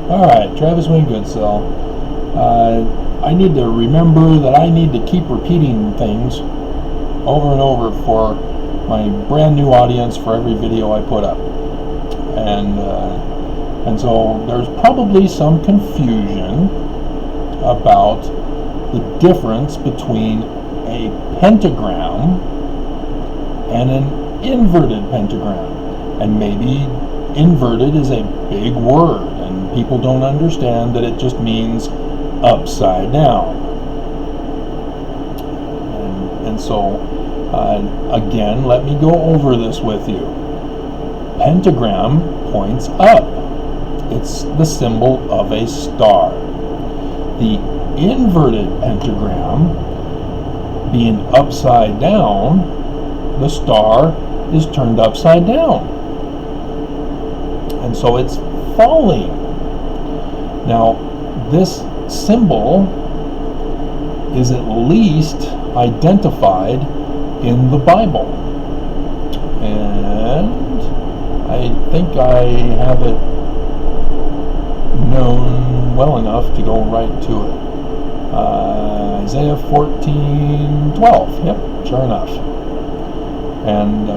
Alright, Travis Wingoodsell. I need to remember that I need to keep repeating things over and over for my brand new audience for every video I put up. And so there's probably some confusion about the difference between a pentagram and an inverted pentagram. And maybe inverted is a big word, and people don't understand that it just means upside down. And so, again, let me go over this with you. Pentagram points up. It's the symbol of a star. The inverted pentagram, being upside down, the star is turned upside down. And so it's falling. Now, this symbol is at least identified in the Bible. And I think I have it known well enough to go right to it. Isaiah 14:12. Yep, sure enough. And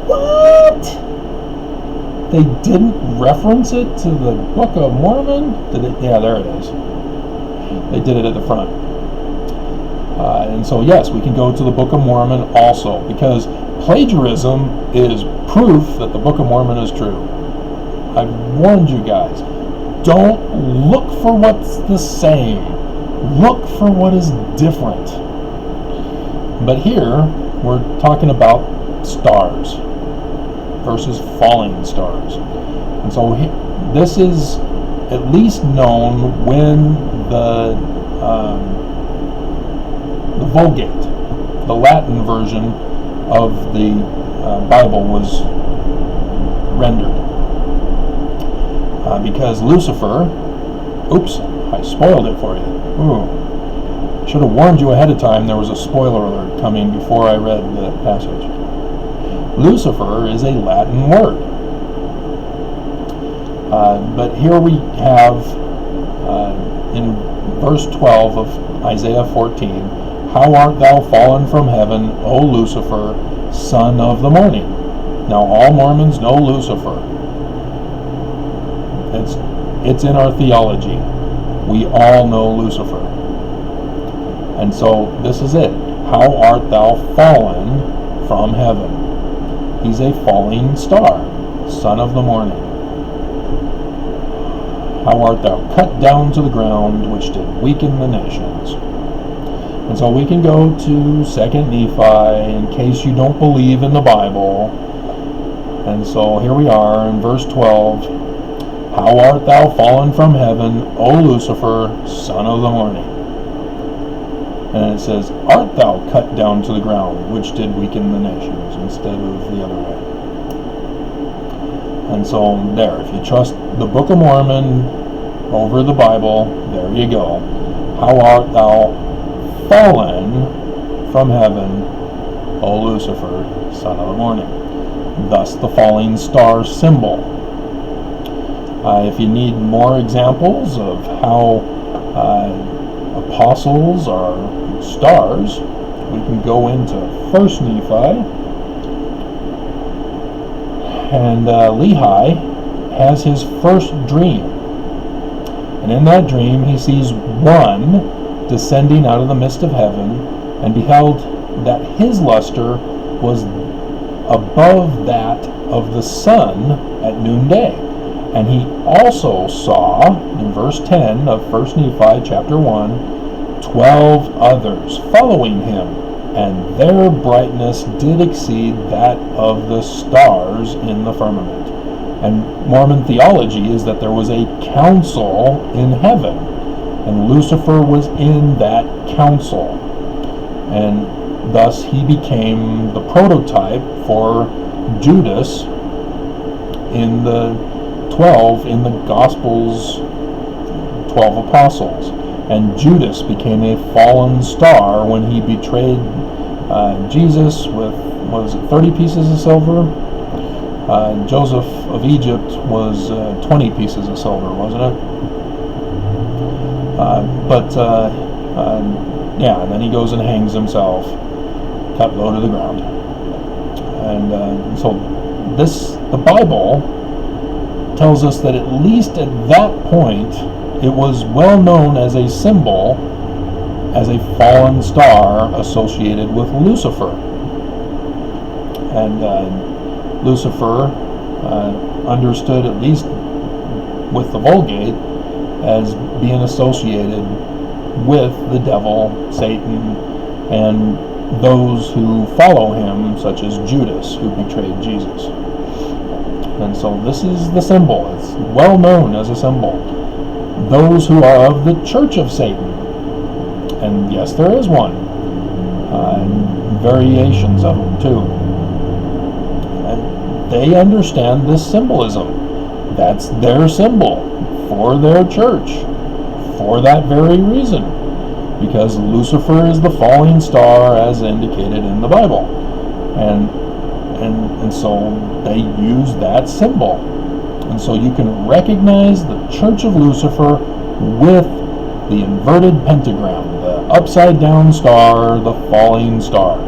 what? They didn't reference it to the Book of Mormon? Did it? Yeah, there it is. They did it at the front. And so, yes, we can go to the Book of Mormon also, because plagiarism is proof that the Book of Mormon is true. I've warned you guys. Don't look for what's the same. Look for what is different. But here, we're talking about stars versus falling stars. And so this is at least known when the Vulgate, the Latin version of the Bible, was rendered. Because Lucifer, oops, I spoiled it for you. Ooh. Should have warned you ahead of time there was a spoiler alert coming before I read the passage. Lucifer is a Latin word. But here we have in verse 12 of Isaiah 14, "How art thou fallen from heaven, O Lucifer, son of the morning." Now all Mormons know Lucifer. It's in our theology. We all know Lucifer. And so this is it. How art thou fallen from heaven? He's a falling star, son of the morning. How art thou cut down to the ground, which did weaken the nations? And so we can go to 2 Nephi in case you don't believe in the Bible. And so here we are in verse 12. How art thou fallen from heaven, O Lucifer, son of the morning? And it says, art thou cut down to the ground, which did weaken the nations, instead of the other way. And so there, if you trust the Book of Mormon over the Bible, there you go. How art thou fallen from heaven, O Lucifer, son of the morning? Thus the falling star symbol. If you need more examples of how apostles are stars, we can go into 1 Nephi. And Lehi has his first dream. And in that dream he sees one descending out of the midst of heaven, and beheld that his luster was above that of the sun at noonday. And he also saw, in verse 10 of 1 Nephi chapter 1, 12 others following him, and their brightness did exceed that of the stars in the firmament. And Mormon theology is that there was a council in heaven, and Lucifer was in that council. And thus he became the prototype for Judas in the 12 in the Gospels, 12 apostles. And Judas became a fallen star when he betrayed Jesus with, what was it, 30 pieces of silver? Joseph of Egypt was 20 pieces of silver, wasn't it? Yeah, and then he goes and hangs himself, cut low to the ground. And so the Bible tells us that at least at that point, it was well known as a symbol, as a fallen star associated with Lucifer. And Lucifer, understood at least with the Vulgate, as being associated with the devil, Satan, and those who follow him, such as Judas, who betrayed Jesus. And so this is the symbol. It's well known as a symbol. Those who are of the Church of Satan, and yes, there is one, variations of them too, and they understand this symbolism. That's their symbol for their church, for that very reason, because Lucifer is the falling star as indicated in the Bible, and so they use that symbol. And so you can recognize the Church of Lucifer with the inverted pentagram, the upside down star, the falling star.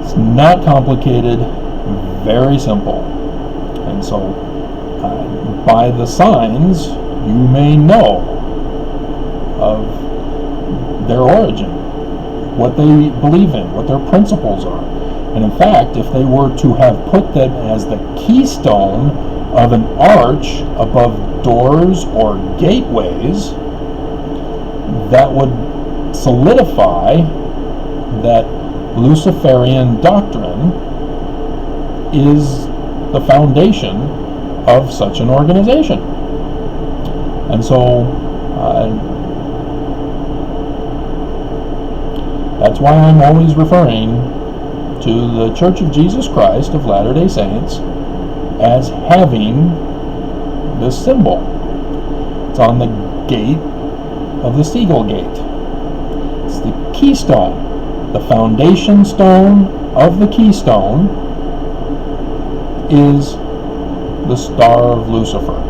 It's not complicated, very simple. And so by the signs, you may know of their origin, what they believe in, what their principles are. And in fact, if they were to have put them as the keystone of an arch above doors or gateways, that would solidify that Luciferian doctrine is the foundation of such an organization. And so that's why I'm always referring to the Church of Jesus Christ of Latter-day Saints as having this symbol. It's on the gate of the Seagull Gate. It's the keystone. The foundation stone of the keystone is the Star of Lucifer,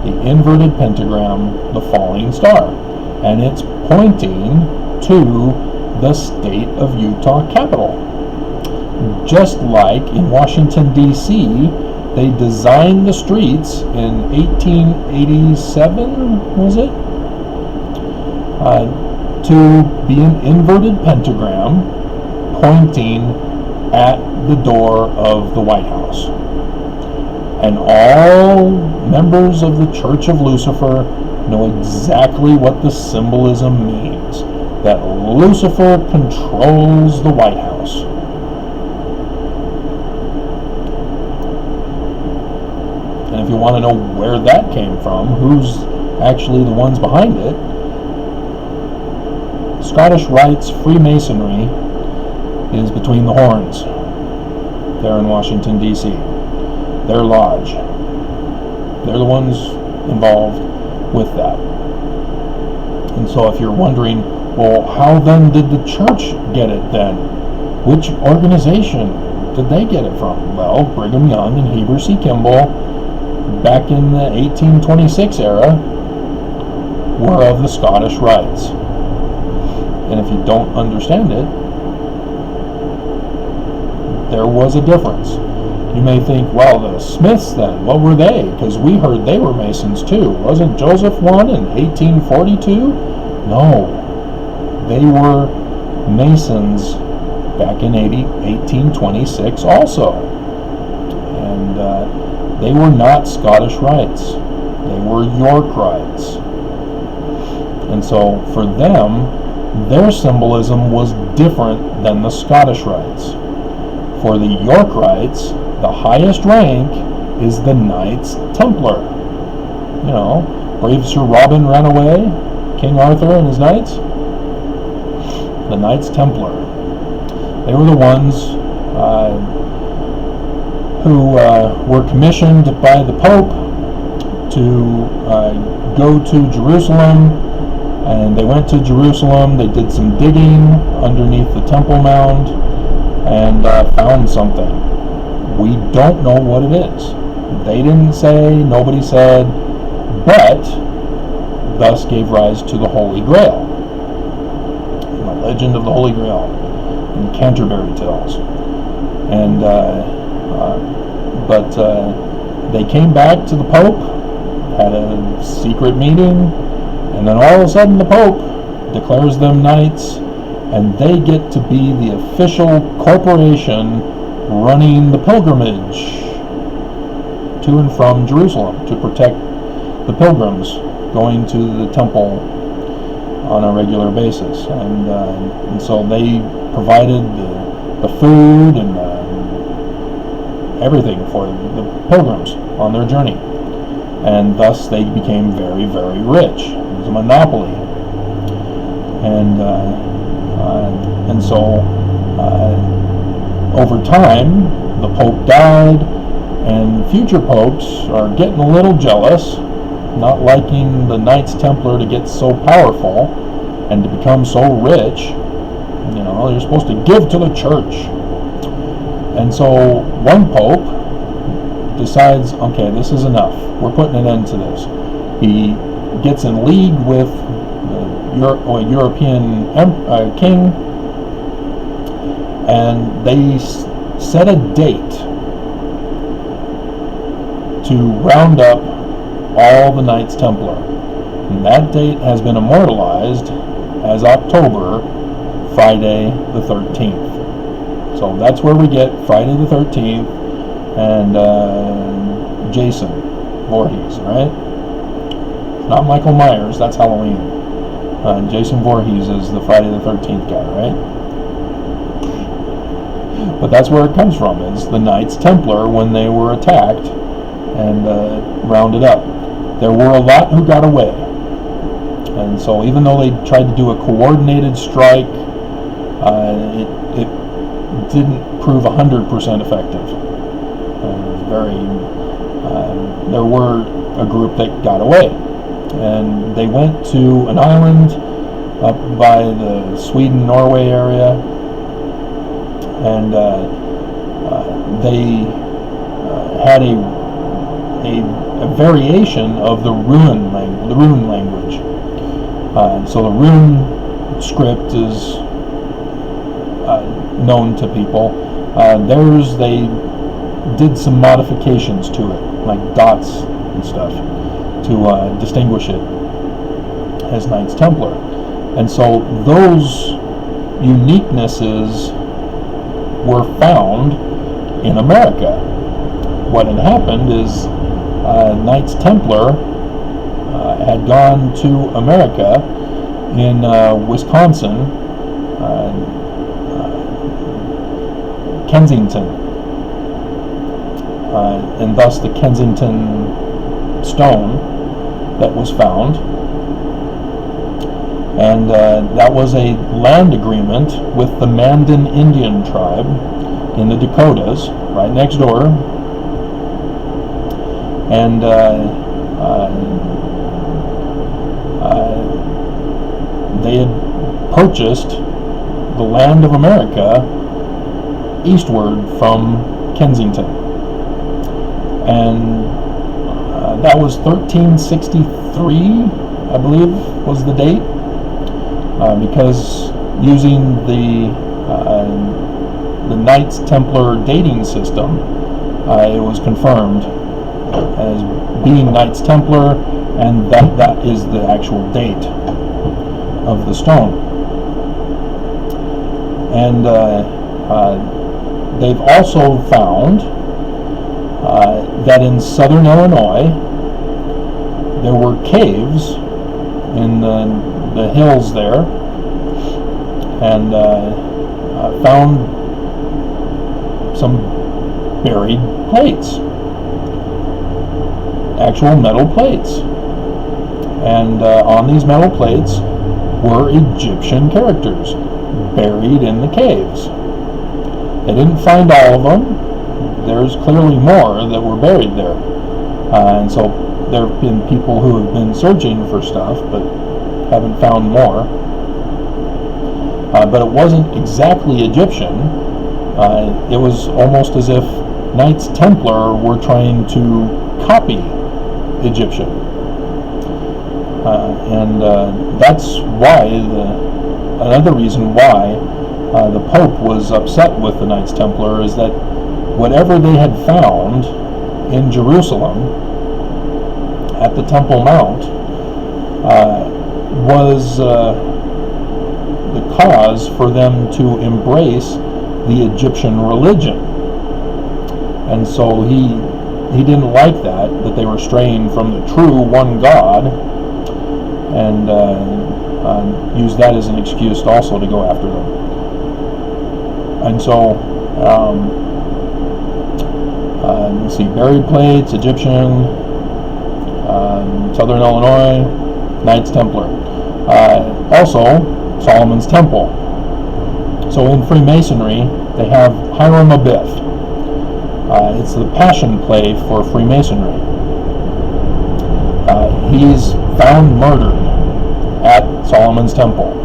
the inverted pentagram, the falling star. And it's pointing to the state of Utah Capitol. Just like in Washington, D.C., they designed the streets in 1887, was it? To be an inverted pentagram pointing at the door of the White House. And all members of the Church of Lucifer know exactly what the symbolism means, that Lucifer controls the White House. And if you want to know where that came from, who's actually the ones behind it, Scottish Rites Freemasonry is between the horns there in Washington, D.C. Their lodge. They're the ones involved with that. And so if you're wondering, well, how then did the church get it then? Which organization did they get it from? Well, Brigham Young and Heber C. Kimball, back in the 1826 era, were of the Scottish Rites. And if you don't understand it, there was a difference. You may think, well, the Smiths then, what were they? Because we heard they were Masons too. Wasn't Joseph one in 1842? No. They were Masons back in 1826 also. And they were not Scottish Rites. They were York Rites. And so for them, their symbolism was different than the Scottish Rites. For the York Rites, the highest rank is the Knights Templar. You know, brave Sir Robin ran away, King Arthur and his knights. The Knights Templar. They were the ones who were commissioned by the Pope to go to Jerusalem, and they went to Jerusalem. They did some digging underneath the Temple Mount and found something. We don't know what it is. They didn't say, nobody said, but thus gave rise to the Holy Grail, the legend of the Holy Grail in Canterbury Tales. And but they came back to the Pope, had a secret meeting, and then all of a sudden the Pope declares them knights, and they get to be the official corporation running the pilgrimage to and from Jerusalem to protect the pilgrims going to the temple on a regular basis. And so they provided the food and everything for the pilgrims on their journey. And thus they became very, very rich. It was a monopoly. And so over time, the Pope died, and future popes are getting a little jealous, not liking the Knights Templar to get so powerful and to become so rich. You know, you're supposed to give to the church. And so one pope decides, okay, this is enough. We're putting an end to this. He gets in league with a European king, and they set a date to round up all the Knights Templar. And that date has been immortalized as October, Friday the 13th. So that's where we get Friday the 13th and Jason Voorhees, right? Not Michael Myers, that's Halloween. Jason Voorhees is the Friday the 13th guy, right? But that's where it comes from, is the Knights Templar when they were attacked and rounded up. There were a lot who got away. And so even though they tried to do a coordinated strike, it didn't prove 100% effective. There were a group that got away. And they went to an island up by the Sweden-Norway area, and they had a variation of the rune language. So the rune script is known to people. Theirs, they did some modifications to it, like dots and stuff, to distinguish it as Knights Templar. And so those uniquenesses were found in America. What had happened is Knights Templar had gone to America in Wisconsin, Kensington, and thus the Kensington stone that was found, and that was a land agreement with the Mandan Indian tribe in the Dakotas, right next door, and they had purchased the land of America eastward from Kensington, and that was 1363, I believe, was the date, because using the Knights Templar dating system, it was confirmed as being Knights Templar, and that is the actual date of the stone. And they've also found that in southern Illinois there were caves in the hills there, and found some buried plates, actual metal plates, and on these metal plates were Egyptian characters buried in the caves. They didn't find all of them. There's clearly more that were buried there, and so there have been people who have been searching for stuff but haven't found more. But it wasn't exactly Egyptian. It was almost as if Knights Templar were trying to copy Egyptian. And that's why, another reason why the Pope was upset with the Knights Templar is that whatever they had found in Jerusalem at the Temple Mount was the cause for them to embrace the Egyptian religion. And so he didn't like that they were straying from the true one God, and used that as an excuse also to go after them. And so, let's see, buried plates, Egyptian, Southern Illinois, Knights Templar. Also, Solomon's Temple. So in Freemasonry, they have Hiram Abiff. It's the passion play for Freemasonry. He's found murdered at Solomon's Temple.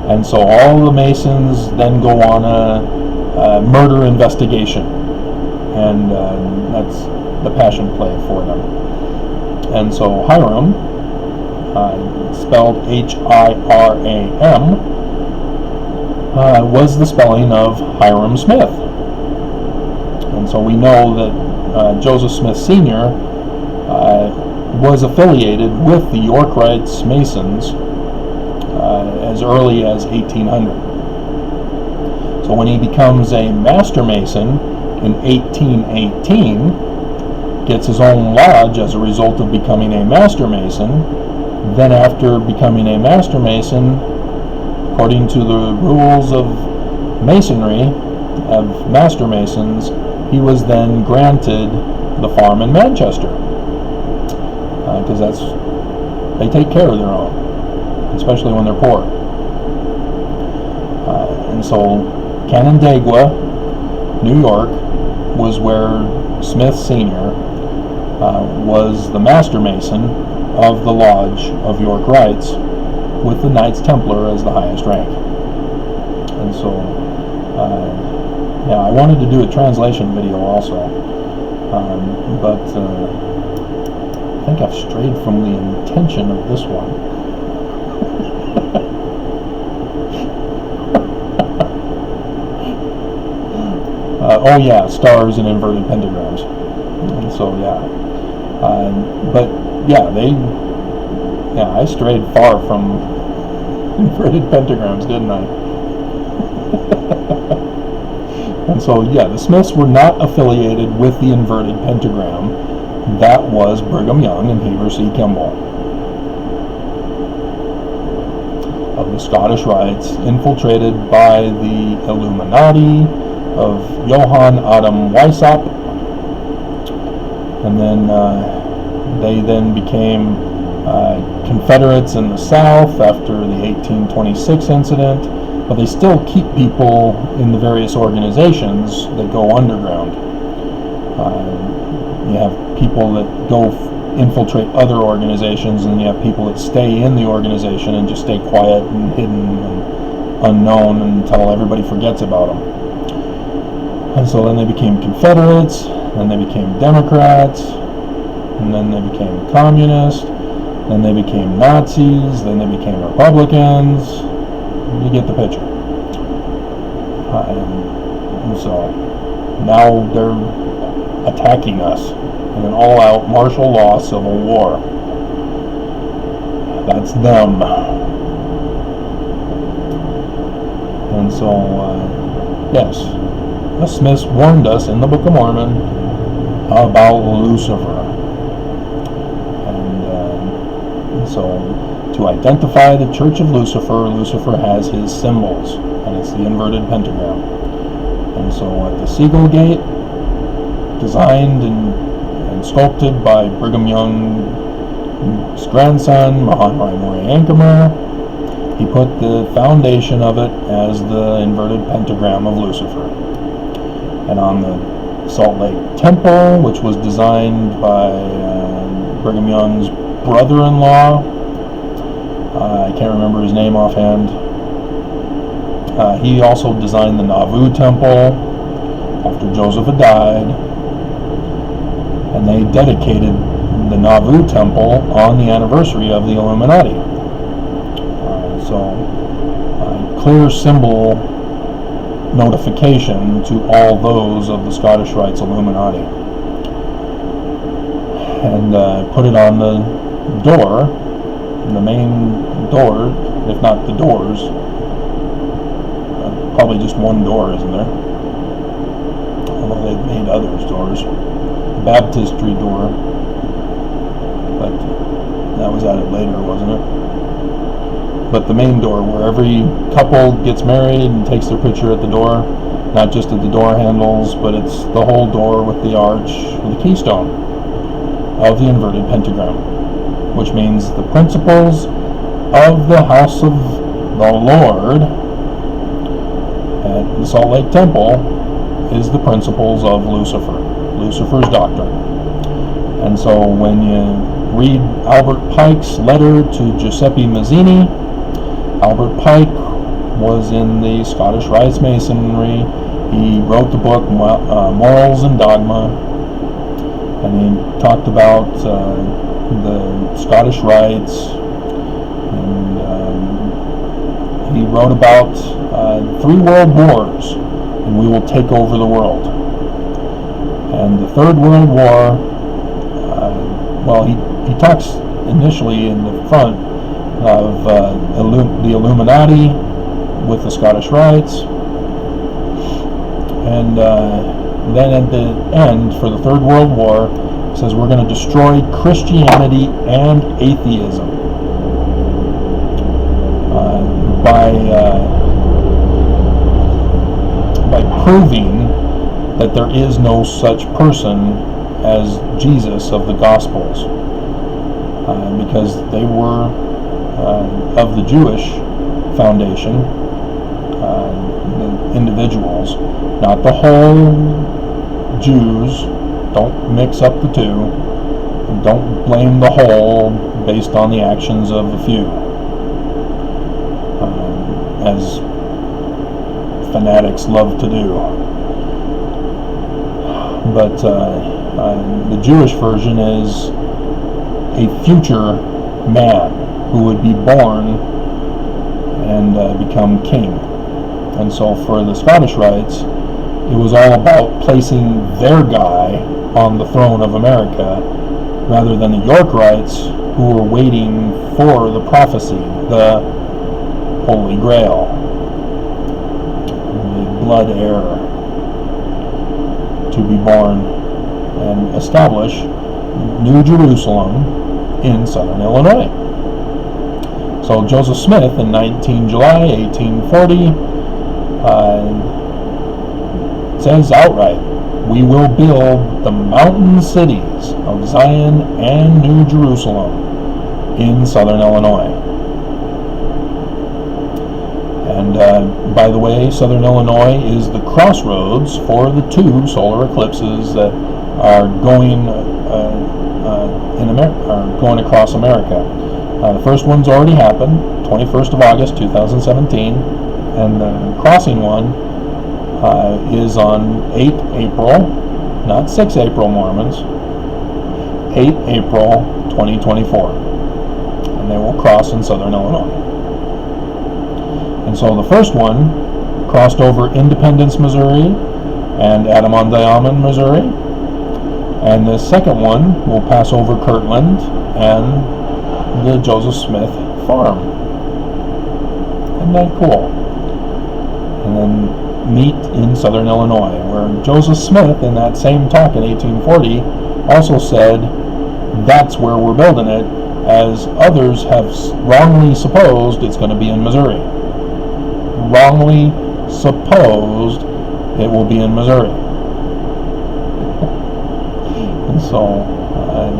And so all the Masons then go on a murder investigation. And that's the passion play for them. And so Hiram, spelled Hiram, was the spelling of Hiram Smith. And so we know that Joseph Smith Sr. Was affiliated with the Yorkites Masons as early as 1800. So when he becomes a Master Mason in 1818, gets his own lodge as a result of becoming a Master Mason, then after becoming a Master Mason, according to the rules of Masonry, of Master Masons, he was then granted the farm in Manchester, because they take care of their own, especially when they're poor. And so Canandaigua, New York, was where Smith Sr. Was the Master Mason of the Lodge of York Rites, with the Knights Templar as the highest rank. And so, yeah, I wanted to do a translation video also, but I think I've strayed from the intention of this one. Oh yeah, stars and inverted pentagrams. And so yeah, but yeah, I strayed far from inverted pentagrams, didn't I? And so yeah, the Smiths were not affiliated with the inverted pentagram. That was Brigham Young and Heber C. Kimball of the Scottish Rites, infiltrated by the Illuminati of Johann Adam Weishaupt, and then they then became Confederates in the South after the 1826 incident, but they still keep people in the various organizations that go underground. You have people that go infiltrate other organizations, and you have people that stay in the organization and just stay quiet and hidden and unknown until everybody forgets about them. And so then they became Confederates, then they became Democrats, and then they became Communists, then they became Nazis, then they became Republicans. You get the picture. And so now they're attacking us in an all-out martial law civil war. That's them. And so, yes, the Smiths warned us in the Book of Mormon about Lucifer. And so, to identify the Church of Lucifer, Lucifer has his symbols, and it's the inverted pentagram. And so at the Seagull Gate, designed and sculpted by Brigham Young's grandson, Mahonri Murray Ankemer, he put the foundation of it as the inverted pentagram of Lucifer. And on the Salt Lake Temple, which was designed by Brigham Young's brother-in-law, I can't remember his name offhand. He also designed the Nauvoo Temple after Joseph had died. and they dedicated the Nauvoo temple on the anniversary of the Illuminati. Clear symbol notification to all those of the Scottish Rites Illuminati. And put it on the door, the main door, if not the doors. Probably just one door, isn't there? Although they've made others doors. Baptistry door. But that was added later, wasn't it? But the main door, where every couple gets married and takes their picture at the door, not just at the door handles, but it's the whole door with the arch, the keystone of the inverted pentagram, which means the principles of the house of the Lord at the Salt Lake Temple is the principles of Lucifer's doctrine. And so when you read Albert Pike's letter to Giuseppe Mazzini, Albert Pike was in the Scottish Rites Masonry. He wrote the book Morals and Dogma, and he talked about the Scottish Rites, and he wrote about 3 world wars, and we will take over the world. And the Third World War, he talks initially in the front of the Illuminati with the Scottish Rites, and then at the end, for the Third World War, it says we're going to destroy Christianity and atheism by proving that there is no such person as Jesus of the Gospels, because they were of the Jewish foundation, the individuals, not the whole Jews. Don't mix up the two. Don't blame the whole based on the actions of the few, as fanatics love to do. But the Jewish version is a future man who would be born and become king. And so for the Scottish Rites, it was all about placing their guy on the throne of America, rather than the York Rites, who were waiting for the prophecy, the Holy Grail, the blood heir, to be born and establish New Jerusalem in southern Illinois. So Joseph Smith in July 1840 says outright, "We will build the mountain cities of Zion and New Jerusalem in southern Illinois." And by the way, southern Illinois is the crossroads for the 2 solar eclipses that are going going across America. The first one's already happened, 21st of August 2017, and the crossing one is on 8 April, not 6 April, Mormons, 8 April 2024, and they will cross in southern Illinois. And so the first one crossed over Independence, Missouri, and Adirondack, Missouri, and the second one will pass over Kirtland and the Joseph Smith farm. Isn't that cool? And then meet in southern Illinois, where Joseph Smith, in that same talk in 1840, also said, that's where we're building it, as others have wrongly supposed it's going to be in Missouri. Wrongly supposed it will be in Missouri. And so,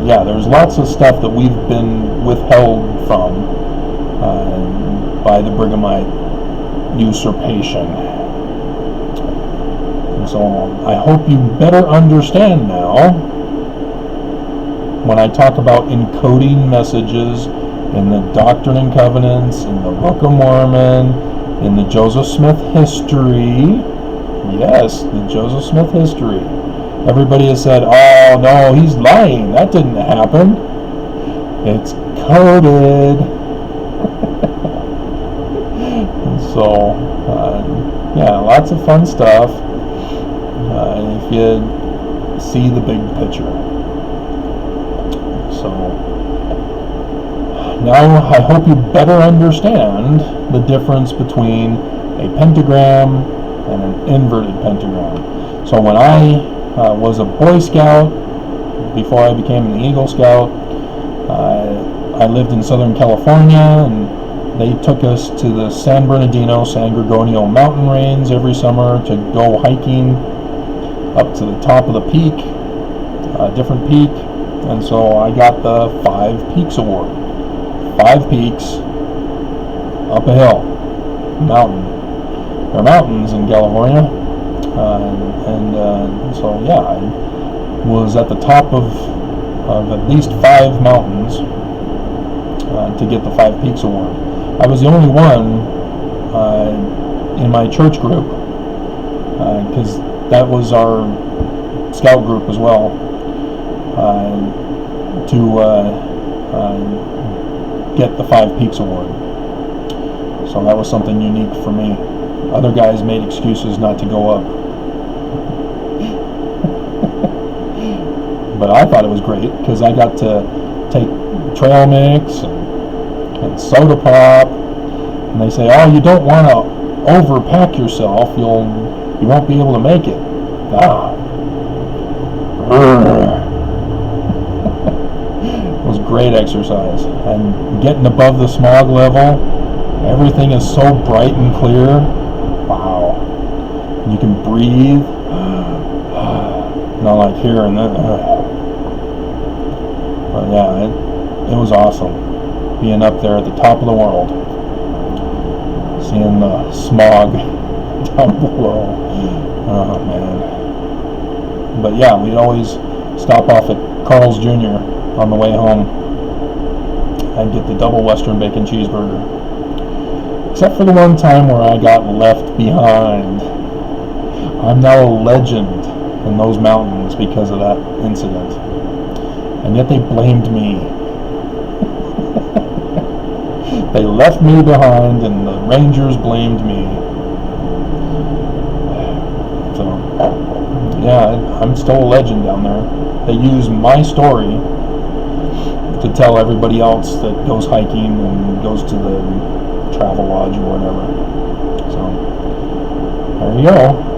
there's lots of stuff that we've been withheld from by the Brighamite usurpation. And so I hope you better understand now when I talk about encoding messages in the Doctrine and Covenants, in the Book of Mormon, in the Joseph Smith history. Yes, the Joseph Smith history. Everybody has said, oh no, he's lying, that didn't happen. It's coded. So, yeah, lots of fun stuff if you see the big picture. So, now I hope you better understand the difference between a pentagram and an inverted pentagram. So when I was a Boy Scout, before I became an Eagle Scout, I lived in Southern California, and they took us to the San Bernardino, San Gorgonio mountain range every summer to go hiking up to the top of the peak, a different peak, and so I got the 5 Peaks Award. 5 peaks up a hill, mountain. There are mountains in California, so yeah, I was at the top of at least 5 mountains to get the 5 Peaks Award. I was the only one in my church group, because that was our scout group as well, to get the 5 Peaks Award. So that was something unique for me. Other guys made excuses not to go up. But I thought it was great because I got to take trail mix and soda pop, and they say, oh, you don't want to overpack yourself, you won't be able to make it. It was great exercise, and getting above the smog level, everything is so bright and clear. Wow. You can breathe, not like here and there. But yeah, it was awesome being up there at the top of the world, seeing the smog down below. Oh man. But yeah, we'd always stop off at Carl's Jr. on the way home and get the double Western bacon cheeseburger. Except for the one time where I got left behind. I'm now a legend in those mountains because of that incident. And yet they blamed me. They left me behind and the Rangers blamed me. So, yeah, I'm still a legend down there. They use my story to tell everybody else that goes hiking and goes to the travel lodge or whatever. So, there you go.